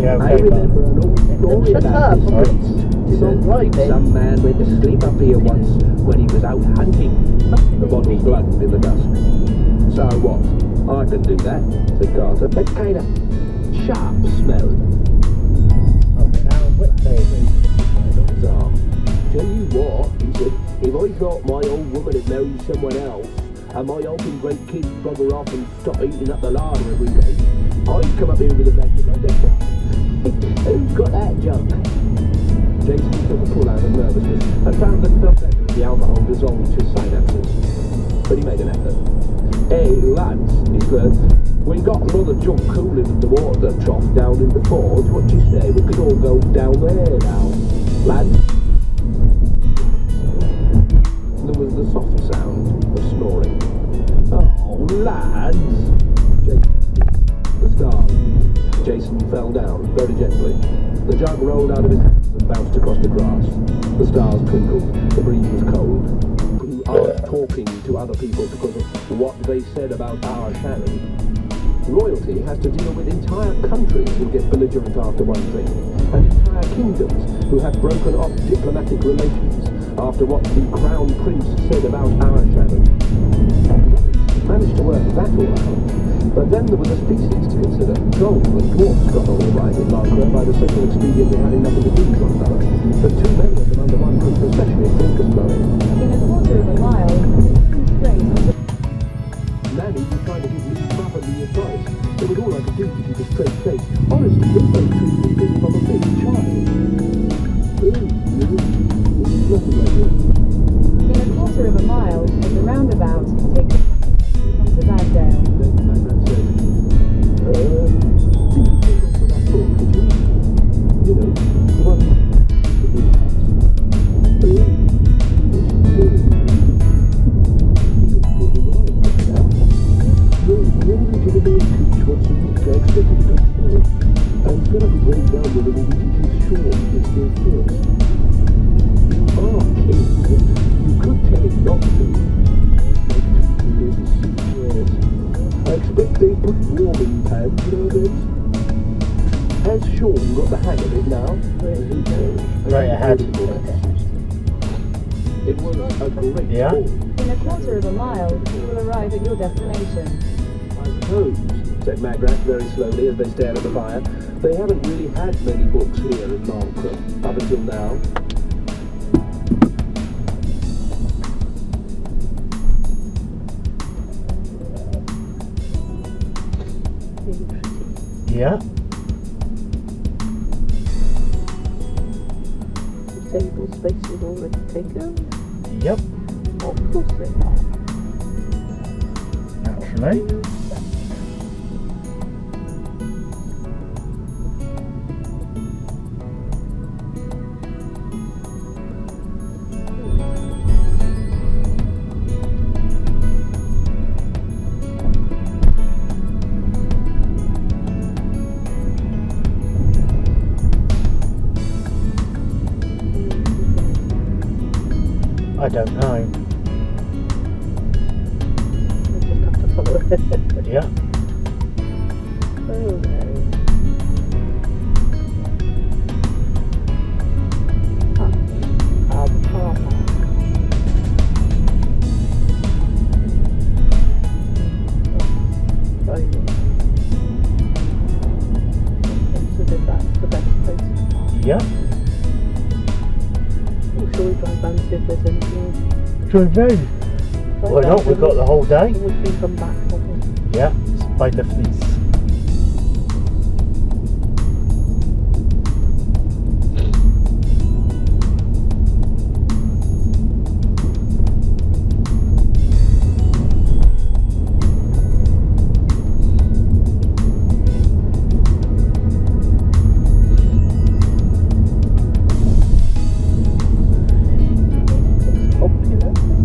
I remember an old story about this priest. Some man went to sleep up here once when he was out hunting. The bottle gluttoned in the dusk. So what? I can do that, said Carter. It's kind of sharp smell. Okay, now Whitby. Tell you what, he said, if I thought my old woman had married someone else, and my open great kids bugger off and stop eating up the larder every day, I'd come up here with a blanket like that. Who's got that junk? Jason took a pull out of nervousness and found that he felt better as the alcohol dissolved his synapses. But he made an effort. Hey lads, he said, we got another junk cooling in the water trough down in the forge. What do you say? We could all go down there now, lads. There was the softer sound of snoring. Oh, lads! The stars. Jason fell down very gently. The jug rolled out of his hands and bounced across the grass. The stars twinkled. The breeze was cold. We aren't talking to other people because of what they said about our Shannon. Royalty has to deal with entire countries who get belligerent after one thing, and entire kingdoms who have broken off diplomatic relations after what the Crown Prince said about our Shannon. Managed to work that all out. But then there was a species to consider. Trolls and dwarfs got on all right in Margaret by the simple expedient of having nothing to do with one another. But too many of them under one roof, especially if drink is flowing. In a quarter of a mile, Nanny was trying to give me brotherly advice. It was all I could do to keep a straight face. Honestly, they both treated me as if I'm a big child. Nothing like that. in a quarter of a mile, at the roundabout, take the onto Bagdale. Then Magrat said, did you take off for that book, did you? You know, the one that we have. And set up a break down with him and teach his short gets there first. Oh, King, you could tell him not to. Yes. I expect they put warming pads nowadays. Has Sean got the hang of it now? Right ahead. It was a great Yeah. call. In a quarter of a mile, you will arrive at your destination. I suppose, said Magrat very slowly as they stared at the fire. They haven't really had many books here in Marlcombe up until now. Yeah. The table space is already taken. Yep. Of course it is. Naturally. I don't know. We just have to follow it. Yeah. Oh no. Harbour car park. Very good. Consider that's the best place to park. Yeah. Shall we drive down and see if there's anything? Drive round. Why not? We've got the whole day. And we can come back, haven't we? Yeah. It's by the fleece.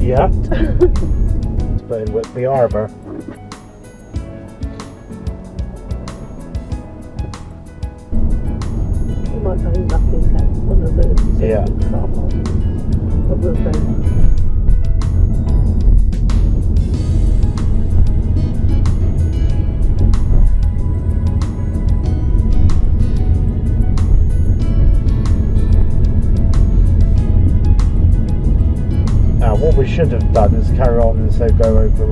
Yeah. It's by Whitby Harbour. We might find nothing at one of those Yeah. car parks. But we'll go. should have done is carry on and so go over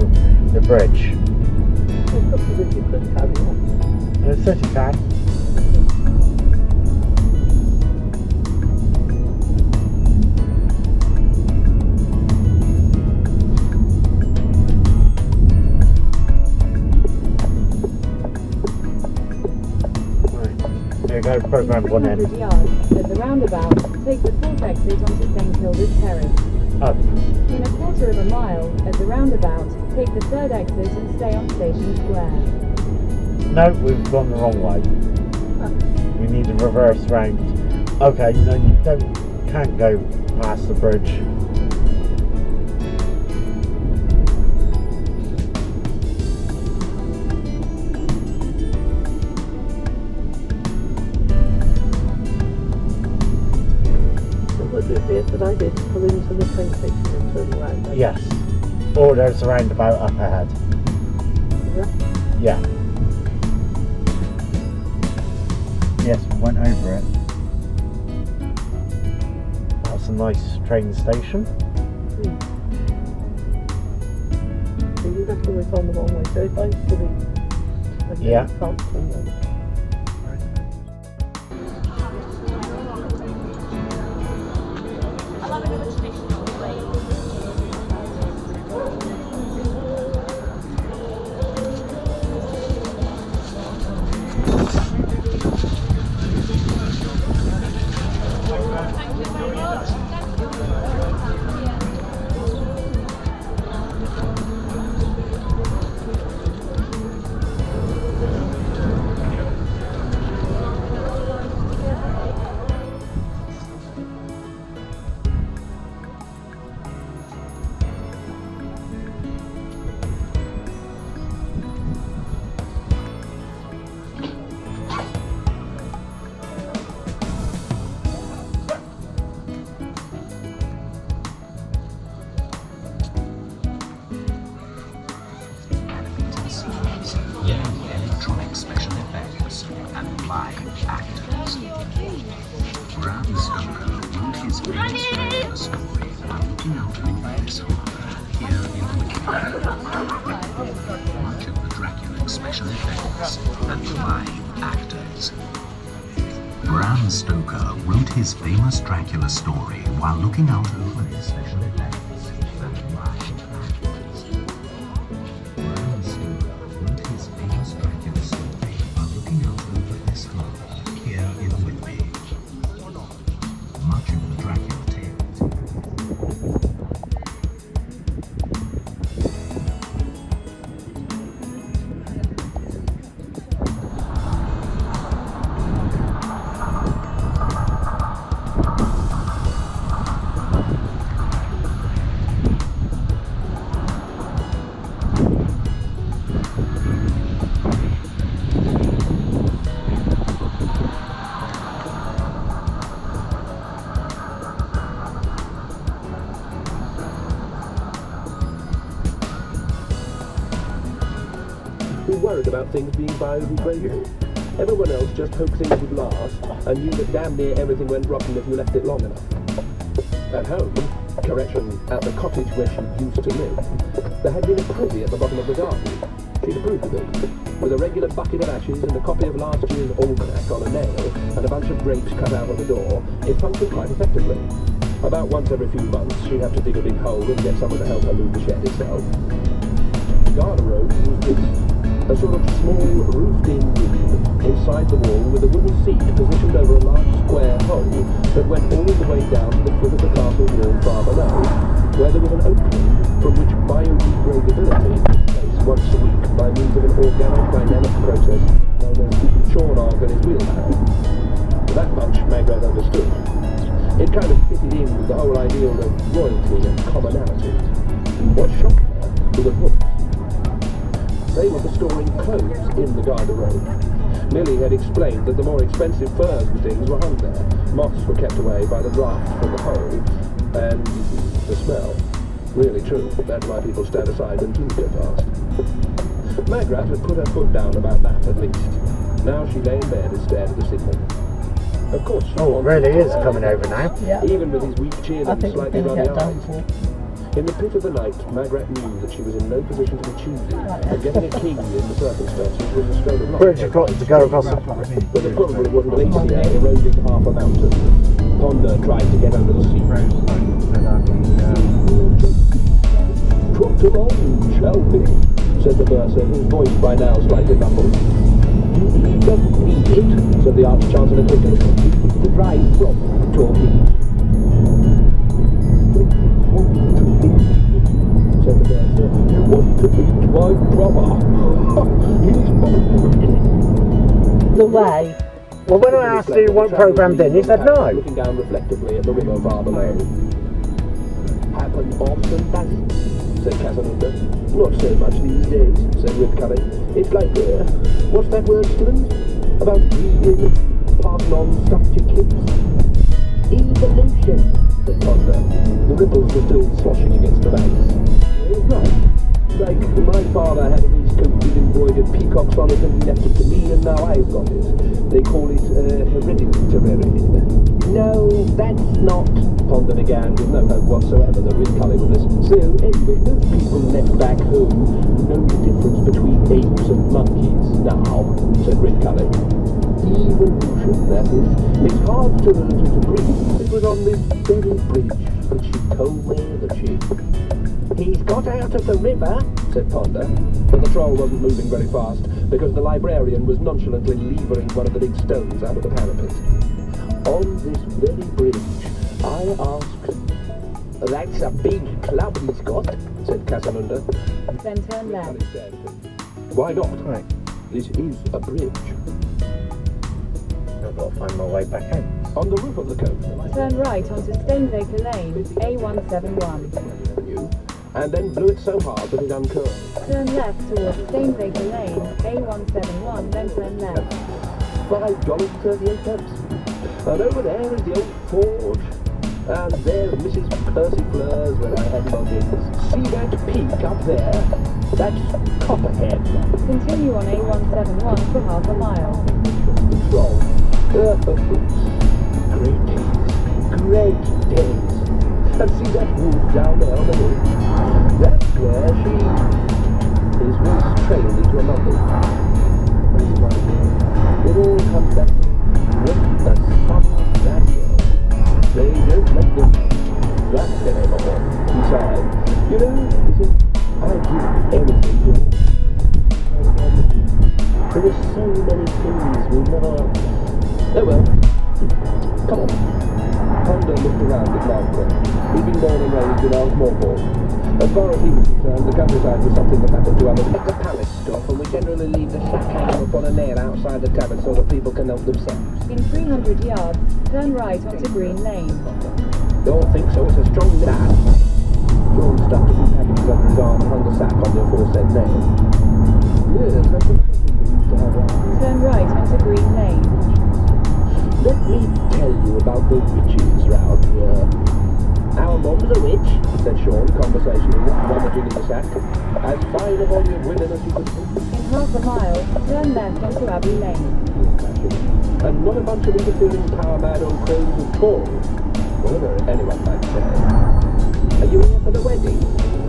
the bridge. It's up as if you could carry on. It says you can. Right. Here you go, program In one 200 in. yards, at the roundabout, take the fourth exit onto St Kilda's Terrace. Up. In a quarter of a mile, at the roundabout, take the third exit and stay on Station Square. No, we've gone the wrong way. We need to reverse round. Okay, no, you can't go past the bridge. Was it the that I did pull into the train station and turn around? Yes. Or there's a roundabout up ahead. Yeah. Yes, we went over it. That's a nice train station. So you reckon we've gone the wrong way. So if I put it, Yeah. Brompton then. Much of the Dracula special effects and live actors. Bram Stoker wrote his famous Dracula story while looking out over his special effects and live actors. Bram Stoker wrote his famous Dracula story while looking out over his home here in Whitby. Much of the Dracula tales. Who worried about things being biodegradable. Everyone else just hoped things would last and knew that damn near everything went rotten if you left it long enough. At home, correction, at the cottage where she used to live, there had been a privy at the bottom of the garden. She'd approved of it, with a regular bucket of ashes and a copy of last year's almanac on a nail and a bunch of grapes cut out on the door. It functioned quite effectively. About once every few months, she'd have to dig a big hole and get someone to help her move the shed itself. Garderobe was this. A sort of small roofed-in room inside the wall with a wooden seat positioned over a large square hole that went all the way down to the foot of the castle wall far below, where there was an opening from which biodegradability took place once a week by means of an organic dynamic process known as Chornog and his wheelbarrow. That much Magrat understood. It kind of fitted in with the whole ideal of royalty and commonality. What shocked her were the books. They were for storing clothes in the garderobe. Millie had explained that the more expensive furs and things were hung there. Moths were kept away by the draft from the hole, and the smell. Really true. That's why people stand aside when things go past. Magrat had put her foot down about that at least. Now she lay in bed and stared at the signal. Of course, Oh, it really is coming over now. Yeah. even with his weak chin I and think we're slightly going to ruddy get done eyes. for. In the pit of the night, Margaret knew that she was in no position to be choosy, and getting a key in the circumstances was a stroke of luck. Bridge across to go across the... But the probably wasn't glacier eroding half a mountain. Ponder tried to get under the sea. Trot along, shall we? Said the bursar, his voice by now slightly muffled. He doesn't need it, said the Arch-Chancellor quickly. The drive from talking. Said the bursar. You want to meet my brother? He's The way. Well, when I asked you what programmed in, you said no. Looking down reflectively at the river far below. Happen often, does it? Said Casanova. Not so much these days, said Whitby. It's like, what's that word, Stevens? About breeding, passing on stuff to kids? Evolution, said Ponder. The ripples were still sloshing against the banks. Right. Like, my father had a waistcoat with embroidered peacocks on it and he left it to me and now I've got it. They call it, hereditary. No, that's not, Ponder began with no hope whatsoever that Whitby would listen. So, anyway, most people left back home know the difference between apes and monkeys now, said Whitby. Evolution, that is. It's hard to breathe. It was on this very bridge that she told me that she... He's got out of the river, said Ponder, but the troll wasn't moving very fast because the librarian was nonchalantly levering one of the big stones out of the parapet. On this very bridge, I asked... That's a big club he's got, said Casanunda. Then turn left. Said, why not? Right. This is a bridge. I've got to find my way back home. On the roof of the coast, Turn right onto Stainsacre Lane, A171. and then blew it so hard that it uncurled. Turn left towards Stainsacre Lane, A171, then turn left. $5.38. And over there is the old forge. And there's Mrs. Percy Fleur's where I had lodgings. See that peak up there? That's Copperhead. Continue on A171 for half a mile. The troll. Great days. And see that wood down there on the hill? That's where she... His voice trailed into a mumble. It all comes back. What the sun of that hill. They don't let them that there anymore. He sighed. You know, he said, I'd give anything to it. There were so many things we never... Oh well. Come on. Ponder looked around with laughter. He'd been born and raised in Ardmore. As far as he was concerned, the countryside was something that happened to others. At the palace stop, and we generally leave the sack hanging upon a nail outside the tavern so that people can help themselves. In 300 yards, turn right onto Green Lane. Don't think so, it's a strong lad. John stuck a few packages under his arm and hung the sack on the aforesaid nail. Yes, that's a thing we used to have around. Turn right onto Green Lane. Let me tell you about the witches round here. Our mom's a witch, said Sean, conversationally, rummaging in the sack. As fine a volley of women as you could see. In half a mile, turn left onto Abbey Lane. And not a bunch of interfering power-mad old crows at all. Whatever anyone might say. Are you here for the wedding?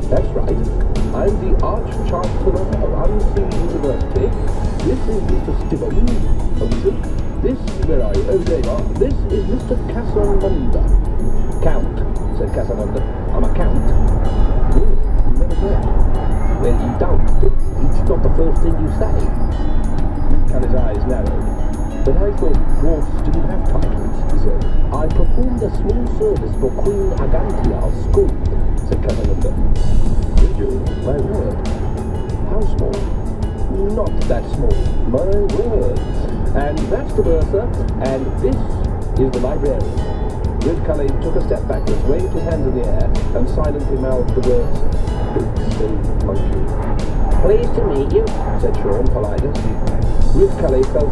That's right. I'm the Arch-Chancellor of Unseen University. This is Mr. Stibble. This, where are you? Oh, there you are. This is Mr. Casanunda. Count, said Casanunda. I'm a count. Really? You never said. Well, you don't. It's not the first thing you say. His eyes narrowed. But I thought dwarfs didn't have titles, he said. I performed a small service for Queen Agantia's school, said Casanunda. Did you? My word. How small? Not that small. My word. And that's the bursar, and this is the librarian. Whitby took a step backwards, waved his hands in the air, and silently mouthed the words, "Big silly monkey." Pleased to meet you, said Sean, politely. Whitby felt